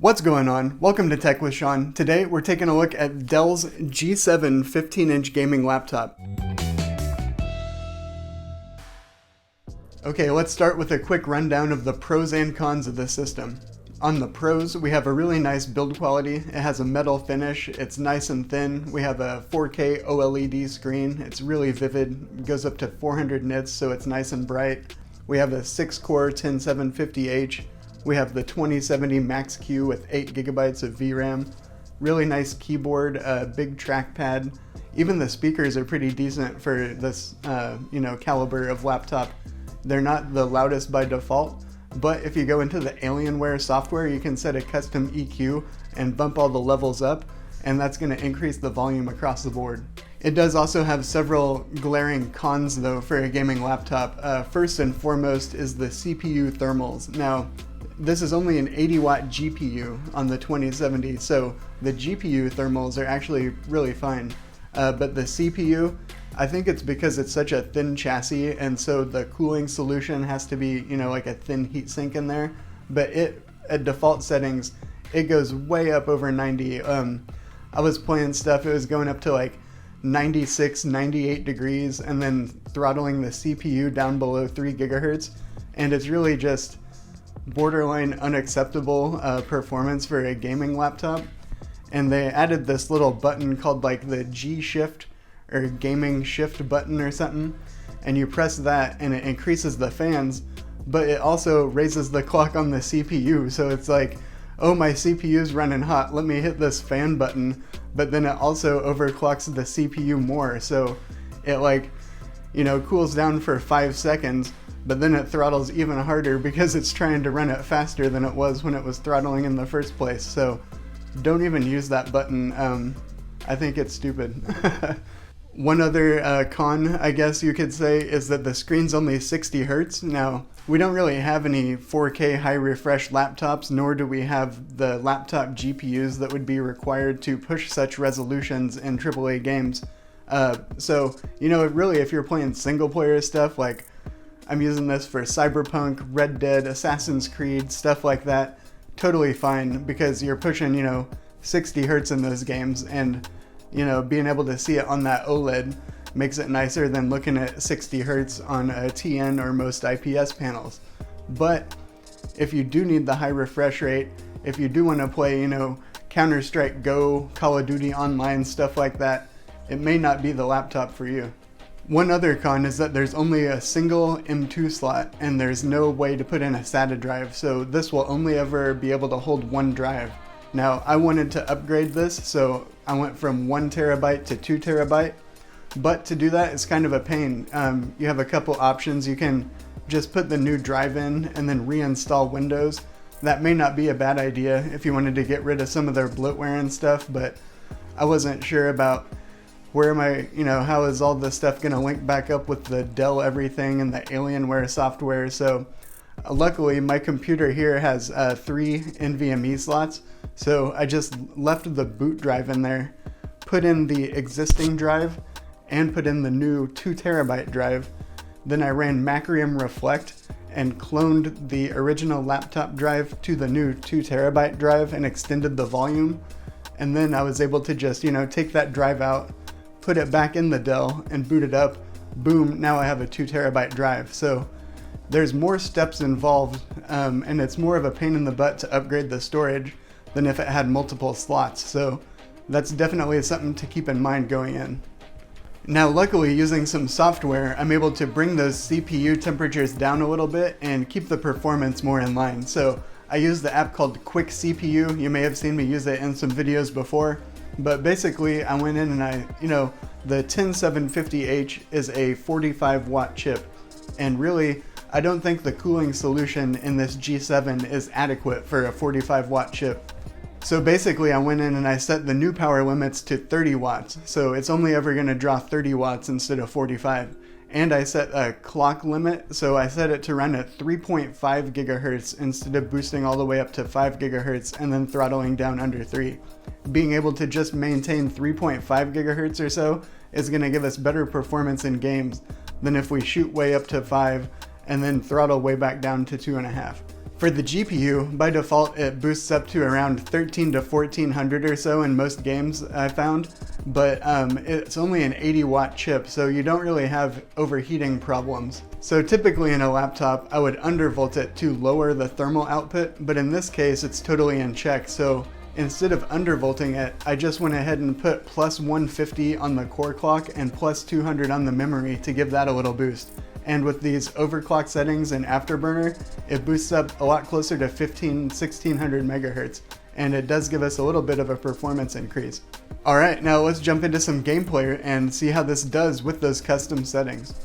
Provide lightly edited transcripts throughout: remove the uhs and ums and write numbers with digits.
What's going on? Welcome to Tech with Sean. Today we're taking a look at Dell's G7 15-inch gaming laptop. Okay, let's start with a quick rundown of the pros and cons of this system. On the pros, we have a really nice build quality. It has a metal finish, it's nice and thin. We have a 4K OLED screen, it's really vivid, it goes up to 400 nits, so it's nice and bright. We have a 6-core 10750H. We have the 2070 Max-Q with 8 GB of VRAM. Really nice keyboard, big trackpad. Even the speakers are pretty decent for this, caliber of laptop. They're not the loudest by default, but if you go into the Alienware software, you can set a custom EQ and bump all the levels up, and that's going to increase the volume across the board. It does also have several glaring cons though for a gaming laptop. First and foremost is the CPU thermals. Now, this is only an 80-watt GPU on the 2070, so the GPU thermals are actually really fine. But the CPU, I think it's because it's such a thin chassis, and so the cooling solution has to be, like a thin heat sink in there. But at default settings, it goes way up over 90. I was playing stuff, it was going up to like 96, 98 degrees, and then throttling the CPU down below 3 gigahertz, and it's really just borderline unacceptable performance for a gaming laptop. And they added this little button called like the G shift or gaming shift button or something, and you press that and it increases the fans, but it also raises the clock on the CPU. So it's like, oh, my CPU's running hot, let me hit this fan button, but then it also overclocks the CPU more, so it cools down for 5 seconds, but then it throttles even harder because it's trying to run it faster than it was when it was throttling in the first place. So don't even use that button. I think it's stupid. One other con, I guess you could say, is that the screen's only 60 Hertz. Now, we don't really have any 4K high refresh laptops, nor do we have the laptop GPUs that would be required to push such resolutions in AAA games. So, really, if you're playing single player stuff, like I'm using this for Cyberpunk, Red Dead, Assassin's Creed, stuff like that, totally fine, because you're pushing, 60 Hertz in those games, and, being able to see it on that OLED makes it nicer than looking at 60 Hertz on a TN or most IPS panels. But if you do need the high refresh rate, if you do want to play, Counter-Strike Go, Call of Duty Online, stuff like that, it may not be the laptop for you. One other con is that there's only a single M2 slot and there's no way to put in a SATA drive, so this will only ever be able to hold one drive. Now, I wanted to upgrade this, so I went from 1 terabyte to 2 terabyte, but to do that it's kind of a pain. You have a couple options. You can just put the new drive in and then reinstall Windows. That may not be a bad idea if you wanted to get rid of some of their bloatware and stuff, but I wasn't sure about where am I, how is all this stuff going to link back up with the Dell everything and the Alienware software. So luckily my computer here has 3 NVMe slots. So I just left the boot drive in there, put in the existing drive, and put in the new 2 terabyte drive. Then I ran Macrium Reflect and cloned the original laptop drive to the new 2 terabyte drive and extended the volume. And then I was able to just, take that drive out, put it back in the Dell and boot it up. Boom, now I have a 2 terabyte drive. So there's more steps involved, and it's more of a pain in the butt to upgrade the storage than if it had multiple slots. So that's definitely something to keep in mind going in. Now, luckily, using some software, I'm able to bring those CPU temperatures down a little bit and keep the performance more in line. So I use the app called Quick CPU. You may have seen me use it in some videos before. But basically, I went in and the 10750H is a 45 watt chip. And really, I don't think the cooling solution in this G7 is adequate for a 45 watt chip. So basically, I went in and I set the new power limits to 30 watts. So it's only ever going to draw 30 watts instead of 45. And I set a clock limit, so I set it to run at 3.5 gigahertz instead of boosting all the way up to 5 gigahertz and then throttling down under 3. Being able to just maintain 3.5 gigahertz or so is going to give us better performance in games than if we shoot way up to 5 and then throttle way back down to 2.5. For the GPU, by default it boosts up to around 13 to 1400 or so in most games I found, but it's only an 80 watt chip, so you don't really have overheating problems. So typically in a laptop I would undervolt it to lower the thermal output, but in this case it's totally in check, so instead of undervolting it, I just went ahead and put plus 150 on the core clock and plus 200 on the memory to give that a little boost. And with these overclock settings in Afterburner, it boosts up a lot closer to 1600 megahertz, and it does give us a little bit of a performance increase. Alright, now let's jump into some gameplay and see how this does with those custom settings.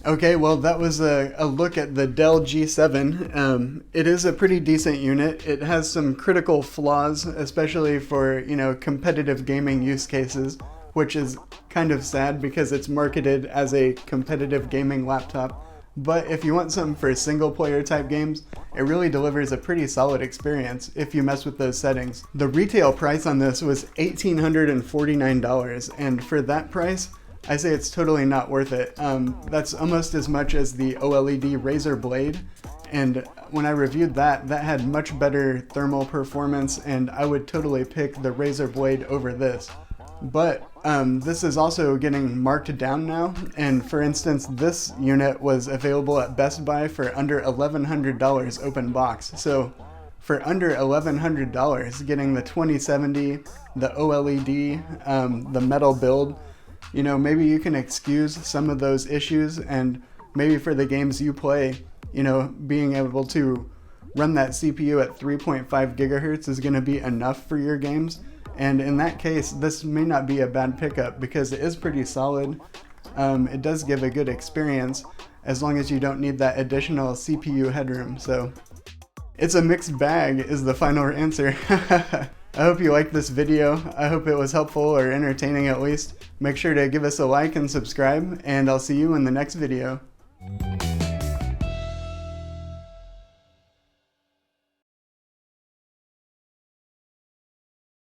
Okay, well that was a look at the DELL G7. It is a pretty decent unit. It has some critical flaws, especially for, competitive gaming use cases, which is kind of sad because it's marketed as a competitive gaming laptop. But if you want something for single player type games, it really delivers a pretty solid experience if you mess with those settings. The retail price on this was $1,849, and for that price, I say it's totally not worth it. That's almost as much as the OLED Razer Blade, and when I reviewed that had much better thermal performance, and I would totally pick the Razer Blade over this. But this is also getting marked down now, and for instance, this unit was available at Best Buy for under $1,100 open box. So for under $1,100, getting the 2070, the OLED, the metal build, maybe you can excuse some of those issues, and maybe for the games you play, being able to run that CPU at 3.5 gigahertz is going to be enough for your games. And in that case, this may not be a bad pickup because it is pretty solid. It does give a good experience. as long as you don't need that additional CPU headroom. So it's a mixed bag is the final answer. I hope you liked this video. I hope it was helpful or entertaining at least. Make sure to give us a like and subscribe, and I'll see you in the next video.